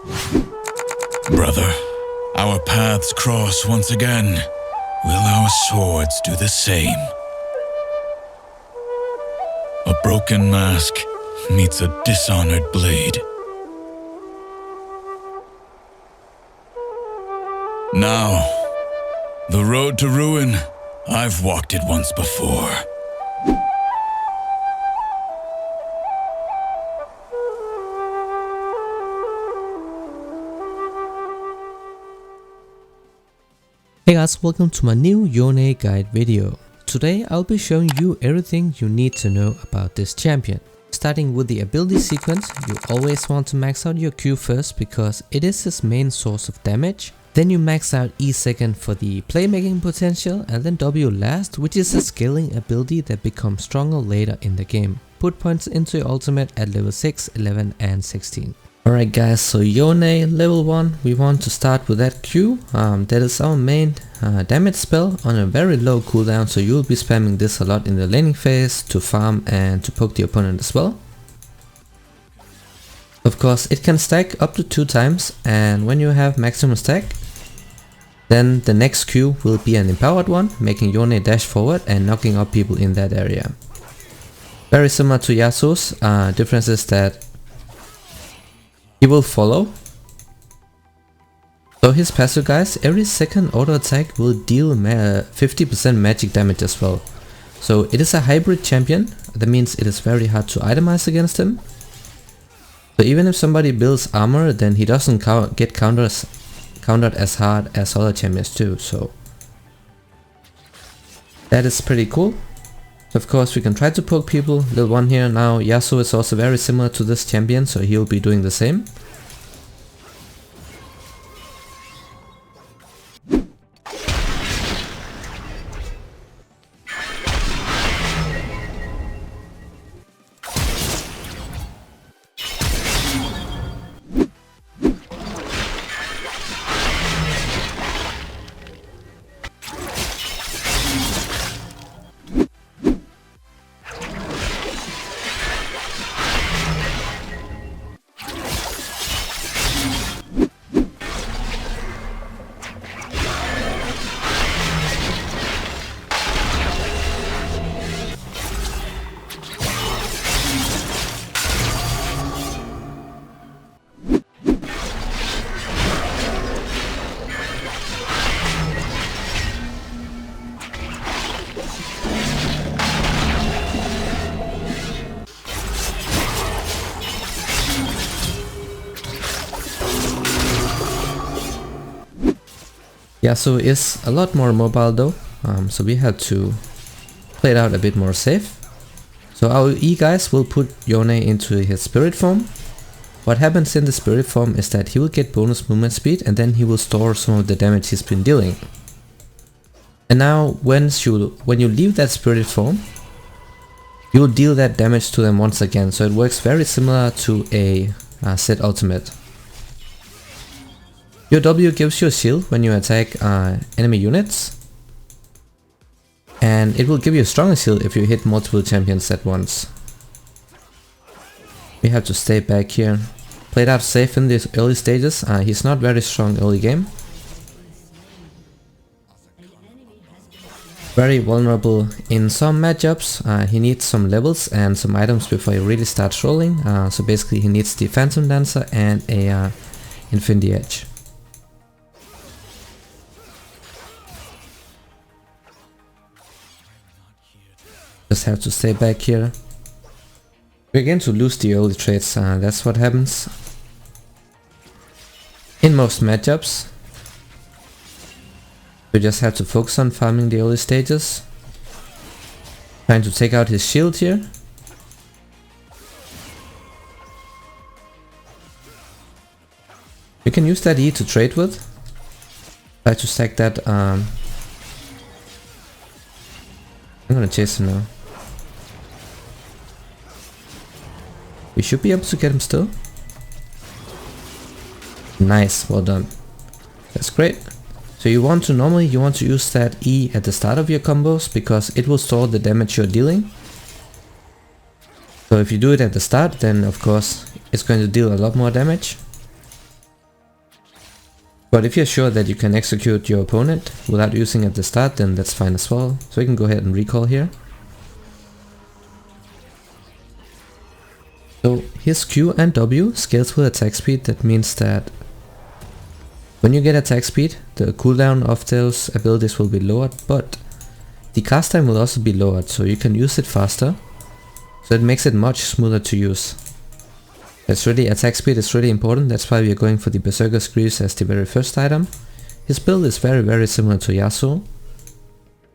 Brother, our paths cross once again. Will our swords do the same? A broken mask meets a dishonored blade. Now, the road to ruin, I've walked it once before. Hey guys, welcome to my new Yone guide video. Today I'll be showing you everything you need to know about this champion. Starting with the ability sequence, you always want to max out your Q first because it is his main source of damage. Then you max out E second for the playmaking potential, and then W last, which is a scaling ability that becomes stronger later in the game. Put points into your ultimate at level 6, 11 and 16. Alright guys, so Yone level 1, we want to start with that Q. That is our main damage spell on a very low cooldown, so you'll be spamming this a lot in the laning phase to farm and to poke the opponent as well. Of course, it can stack up to 2 times, and when you have maximum stack, then the next Q will be an empowered one, making Yone dash forward and knocking up people in that area. Very similar to Yasuo's, difference is that he will follow. So his passive, guys, every second auto attack will deal 50% magic damage as well. So it is a hybrid champion, that means it is very hard to itemize against him. So even if somebody builds armor, then he doesn't get countered as hard as other champions do, so that is pretty cool. Of course, we can try to poke people. Level 1 here. Now Yasuo is also very similar to this champion, so he'll be doing the same. Yasuo is a lot more mobile though, so we had to play it out a bit more safe. So our E guys will put Yone into his spirit form. What happens in the spirit form is that he will get bonus movement speed, and then he will store some of the damage he's been dealing. And now when you leave that spirit form, you will deal that damage to them once again, so it works very similar to a set ultimate. Your W gives you a shield when you attack enemy units, and it will give you a stronger shield if you hit multiple champions at once. We have to stay back here, play it out safe in these early stages. He's not very strong early game. Very vulnerable in some matchups. He needs some levels and some items before he really starts rolling. So basically he needs the Phantom Dancer and a Infinity Edge. Just have to stay back here. We're going to lose the early trades, that's what happens in most matchups. We just have to focus on farming the early stages. Trying to take out his shield here. You can use that E to trade with. Try to stack that. I'm gonna chase him now. We should be able to get him still. Nice, well done. That's great. So you want to use that E at the start of your combos because it will store the damage you're dealing. So if you do it at the start, then of course it's going to deal a lot more damage. But if you're sure that you can execute your opponent without using it at the start, then that's fine as well. So we can go ahead and recall here. So his Q and W scales with attack speed. That means that when you get attack speed, the cooldown of those abilities will be lowered, but the cast time will also be lowered, so you can use it faster. So it makes it much smoother to use. That's really, attack speed is really important. That's why we are going for the Berserker's Greaves as the very first item. His build is very similar to Yasuo.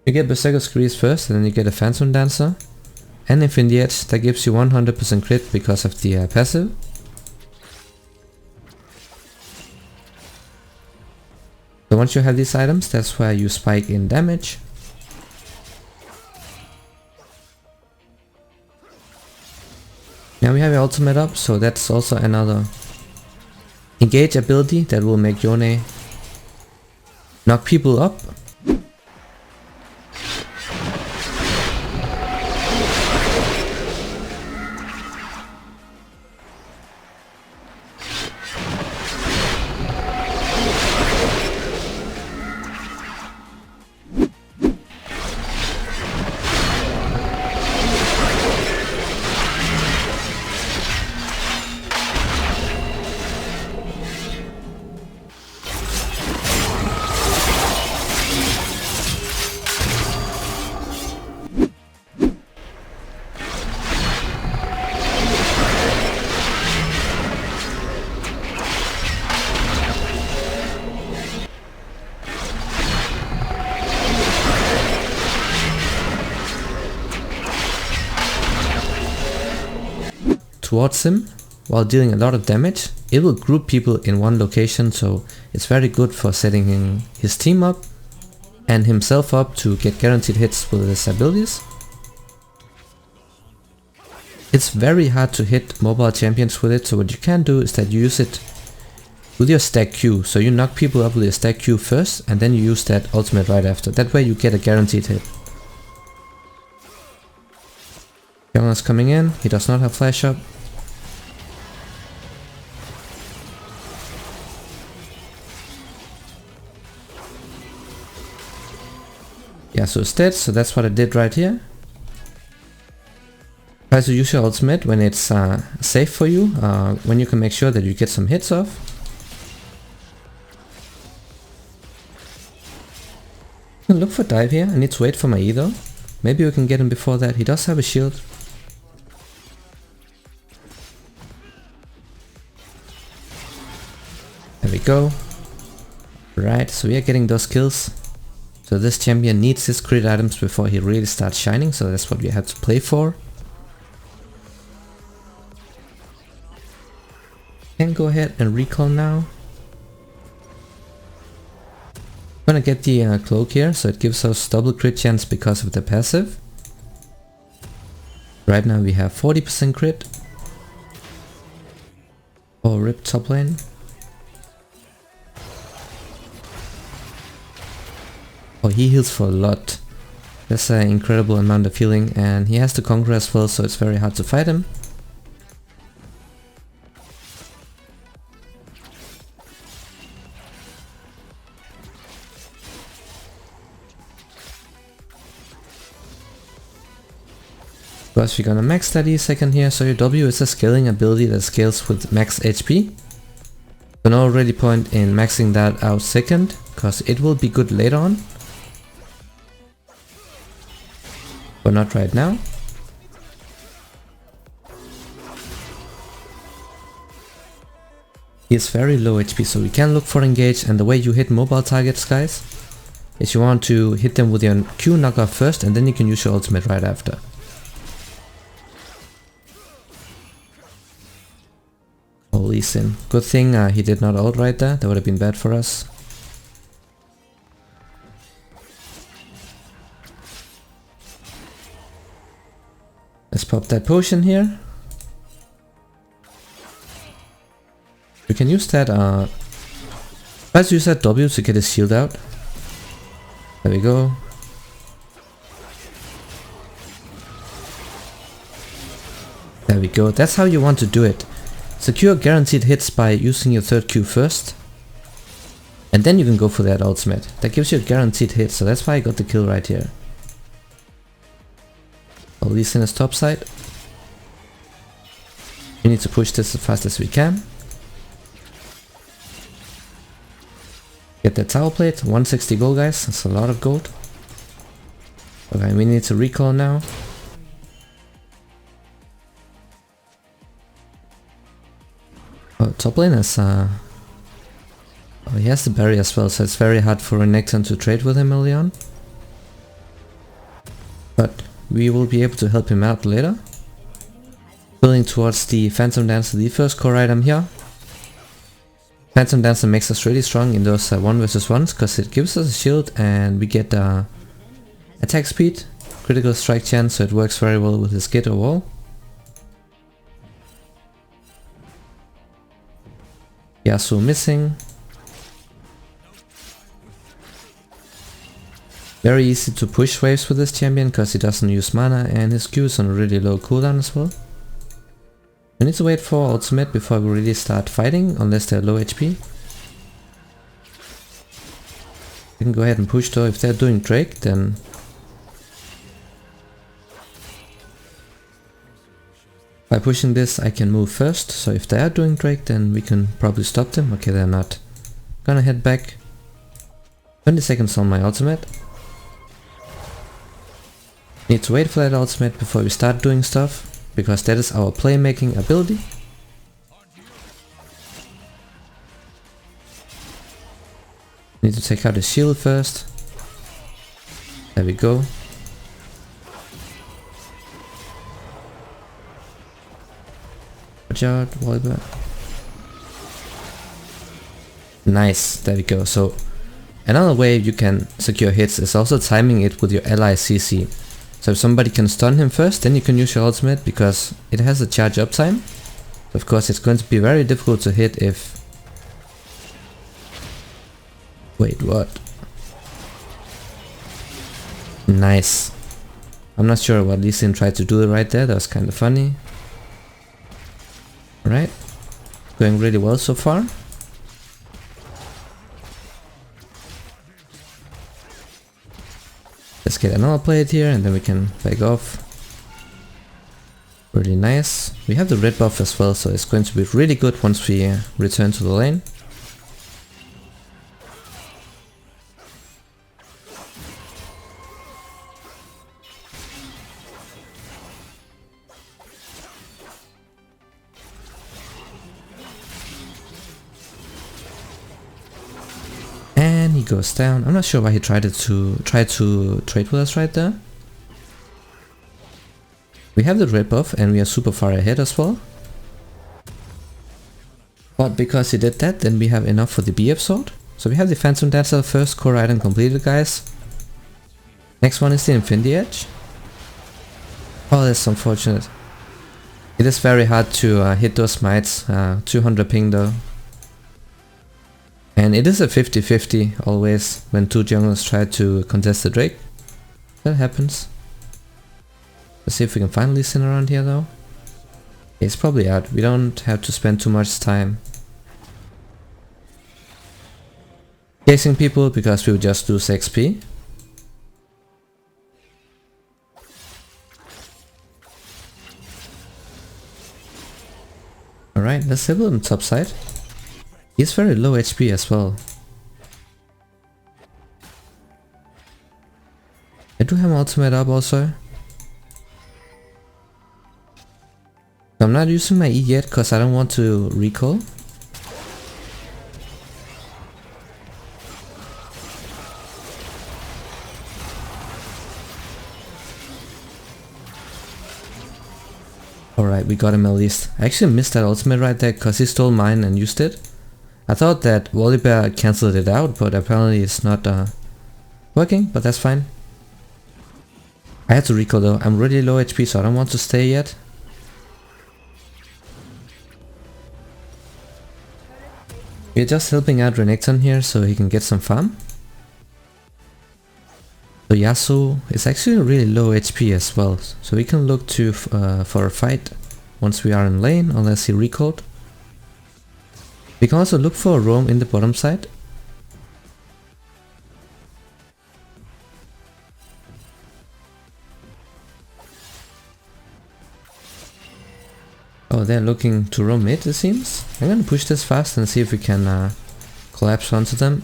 You get Berserker's Greaves first, and then you get a Phantom Dancer. And Infinity Edge, that gives you 100% crit because of the passive. So once you have these items, that's where you spike in damage. Now we have your ultimate up, so that's also another engage ability that will make Yone knock people up. Towards him while dealing a lot of damage. It will group people in one location, so it's very good for setting his team up and himself up to get guaranteed hits with his abilities. It's very hard to hit mobile champions with it, so what you can do is that you use it with your stack Q. So you knock people up with your stack Q first, and then you use that ultimate right after. That way you get a guaranteed hit. Yone's coming in, he does not have flash up. Yasuo is dead, so that's what I did right here. Try to use your ultimate when it's safe for you, when you can make sure that you get some hits off. Look for dive here, I need to wait for my E though. Maybe we can get him before that, he does have a shield. There we go. Right, so we are getting those kills. So this champion needs his crit items before he really starts shining, so that's what we have to play for. Can go ahead and recall now. I'm gonna get the cloak here, so it gives us double crit chance because of the passive. Right now we have 40% crit. Oh, rip top lane. Oh, he heals for a lot. That's an incredible amount of healing, and he has the conquer as well, so it's very hard to fight him. First we're gonna max that E second here, so your W is a scaling ability that scales with max HP. So no really point in maxing that out second, because it will be good later on. But not right now. He is very low HP, so we can look for engage, and the way you hit mobile targets, guys, is you want to hit them with your Q knockoff first, and then you can use your ultimate right after. Holy sin. Good thing he did not ult right there, that would have been bad for us. Let's pop that potion here. We can use that, let's use that W to get his shield out. There we go. There we go, that's how you want to do it. Secure guaranteed hits by using your third Q first. And then you can go for that ultimate. That gives you a guaranteed hit, so that's why I got the kill right here. All these in his top side. We need to push this as fast as we can. Get that tower plate, 160 gold guys, that's a lot of gold. Okay, we need to recall now. Oh, top lane is oh, he has the berry as well, so it's very hard for Renekton to trade with him early on. But we will be able to help him out later. Building towards the Phantom Dancer, the first core item here. Phantom Dancer makes us really strong in those 1 versus 1s because it gives us a shield and we get attack speed, critical strike chance, so it works very well with his kit or wall. Yasuo missing. Very easy to push waves with this champion because he doesn't use mana and his Q is on a really low cooldown as well. We need to wait for ultimate before we really start fighting, unless they're low HP. We can go ahead and push though. If they're doing Drake, then by pushing this I can move first, so if they are doing Drake then we can probably stop them. Okay, they're not. Gonna head back. 20 seconds on my ultimate. Need to wait for that ultimate before we start doing stuff, because that is our playmaking ability. Need to take out the shield first. There we go. Watch out, Volleyball. Nice, there we go. So another way you can secure hits is also timing it with your ally CC. So if somebody can stun him first, then you can use your ultimate because it has a charge up time. Of course it's going to be very difficult to hit if... Wait, what? Nice. I'm not sure what Lee Sin tried to do right there, that was kind of funny. Alright, going really well so far. Let's get another plate here and then we can back off. Really nice. We have the red buff as well, so it's going to be really good once we return to the lane. And he goes down. I'm not sure why he tried to trade with us right there. We have the red buff and we are super far ahead as well. But because he did that, then we have enough for the B episode. So we have the Phantom Dancer first core item completed, guys. Next one is the Infinity Edge. Oh, that's unfortunate. It is very hard to hit those mites. 200 ping though. And it is a 50-50 always when two junglers try to contest the Drake. That happens. Let's see if we can find Lee Sin around here though. He's probably out. We don't have to spend too much time chasing people because we will just lose XP. Alright, let's have a look on the top side. He's very low HP as well. I do have my ultimate up also. I'm not using my E yet because I don't want to recall. Alright, we got him at least. I actually missed that ultimate right there because he stole mine and used it. I thought that Volibear cancelled it out, but apparently it's not working, but that's fine. I had to recall though. I'm really low HP, so I don't want to stay yet. We're just helping out Renekton here so he can get some farm. So Yasuo is actually really low HP as well, so we can look to for a fight once we are in lane, unless he recalled. We can also look for a roam in the bottom side. they're looking to roam mid, it seems. I'm gonna push this fast and see if we can collapse onto them.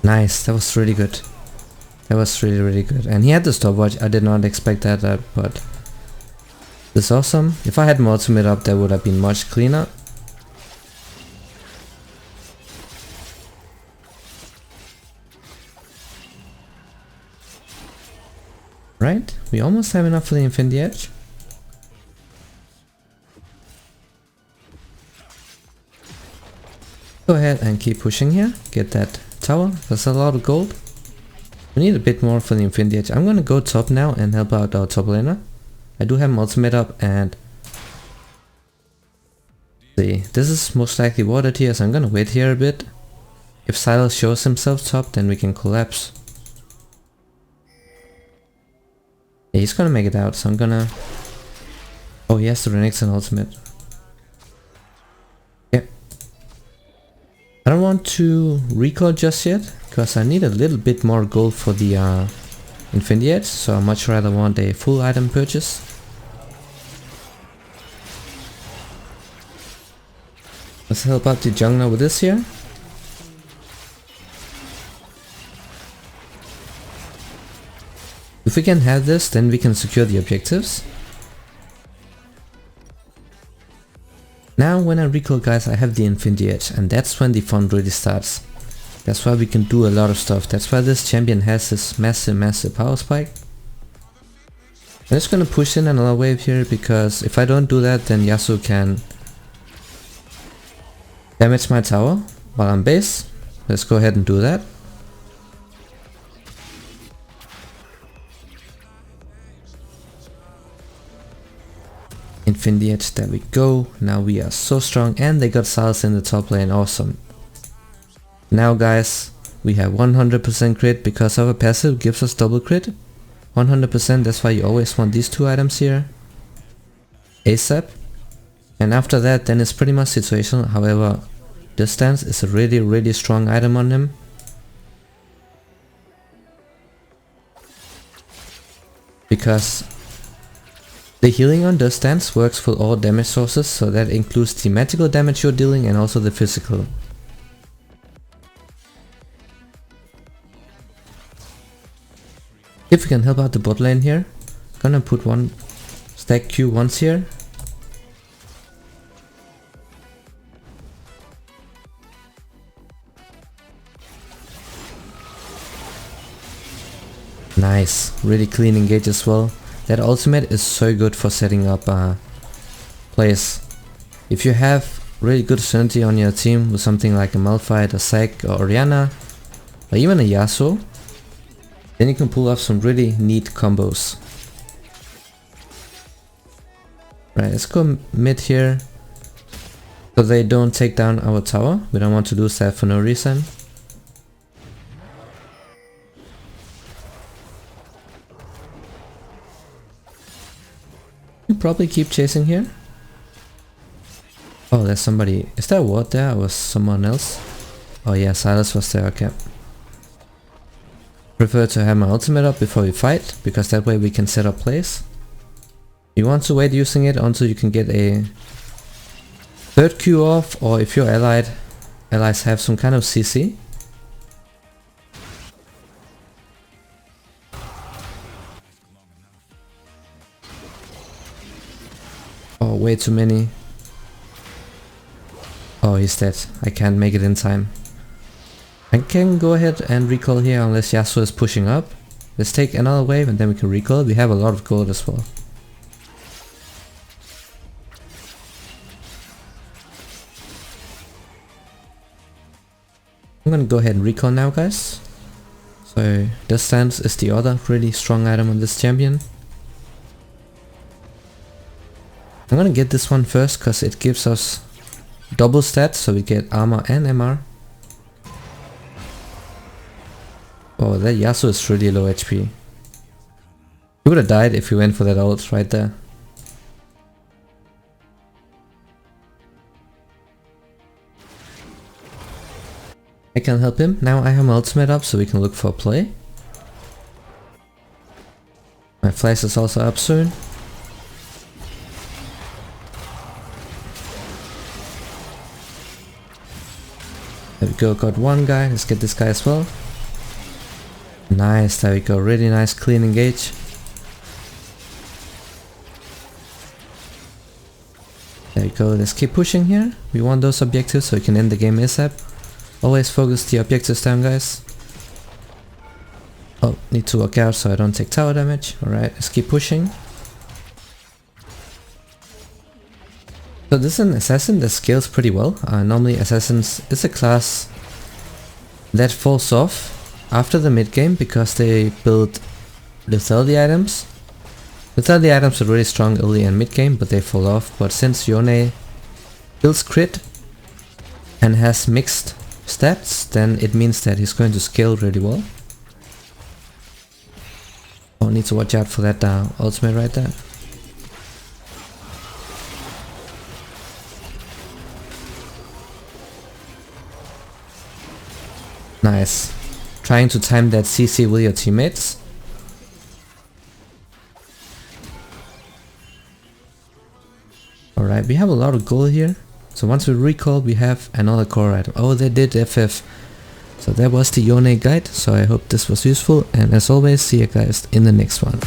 Nice, that was really good. That was really good. And he had the stopwatch. I did not expect that, but this is awesome. If I had my ultimate up, that would have been much cleaner. Right, we almost have enough for the Infinity Edge. Go ahead and keep pushing here. Get that tower. That's a lot of gold. We need a bit more for the Infinity Edge. I'm gonna go top now and help out our top laner. I do have my ultimate up and see, this is most likely water tier, so I'm gonna wait here a bit. If Silas shows himself top, then we can collapse. Yeah, he's gonna make it out, so I'm gonna... Oh, he has to renege an ultimate. Yeah. I don't want to recall just yet, because I need a little bit more gold for the Infinity Edge, so I much rather want a full item purchase. Let's help out the jungler with this here. If we can have this, then we can secure the objectives. Now when I recall, guys, I have the Infinity Edge, and that's when the fun really starts. That's why we can do a lot of stuff. That's why this champion has this massive power spike. I'm just gonna push in another wave here, because if I don't do that, then Yasuo can damage my tower while I'm base. Let's go ahead and do that. Infinity Edge, there we go. Now we are so strong, and they got Silas in the top lane, awesome. Now guys, we have 100% crit because our passive gives us double crit. 100%, that's why you always want these two items here. ASAP. And after that, then it's pretty much situational. However, distance is a really strong item on him. Because the healing on distance works for all damage sources, so that includes the magical damage you're dealing and also the physical. If we can help out the bot lane here, gonna put one stack Q once here. Nice, really clean engage as well. That ultimate is so good for setting up plays. If you have really good synergy on your team with something like a Malphite, a Zac, or Orianna, or even a Yasuo, then you can pull off some really neat combos. Right, let's go mid here, so they don't take down our tower. We don't want to lose that for no reason. You probably keep chasing here. Oh, there's somebody. Is there a ward there or was someone else? Oh yeah, Silas was there, okay. Prefer to have my ultimate up before we fight, because that way we can set up plays. You want to wait using it until you can get a third Q off, or if your allies have some kind of CC. Oh, way too many. Oh, he's dead. I can't make it in time. I can go ahead and recall here unless Yasuo is pushing up. Let's take another wave and then we can recall. We have a lot of gold as well. I'm gonna go ahead and recall now, guys. So this stance is the other really strong item on this champion. I'm gonna get this one first because it gives us double stats, so we get armor and MR. Oh, that Yasuo is really low HP. He would have died if he went for that ult right there. I can help him. Now I have my ultimate up so we can look for a play. My flash is also up soon. There we go, got one guy. Let's get this guy as well. Nice, there we go. Really nice clean engage. There we go, let's keep pushing here. We want those objectives so we can end the game ASAP. Always focus the objectives down, guys. Oh, need to walk out so I don't take tower damage. Alright, let's keep pushing. So this is an assassin that scales pretty well. Normally assassins is a class that falls off after the mid game because they build lethality items. Lethality items are really strong early and mid game, but they fall off. But since Yone builds crit and has mixed stats, then it means that he's going to scale really well. Oh, need to watch out for that ultimate right there. Nice. Trying to time that CC with your teammates. Alright, we have a lot of gold here. So once we recall, we have another core item. Oh, they did FF. So that was the Yone guide. So I hope this was useful. And as always, see you guys in the next one.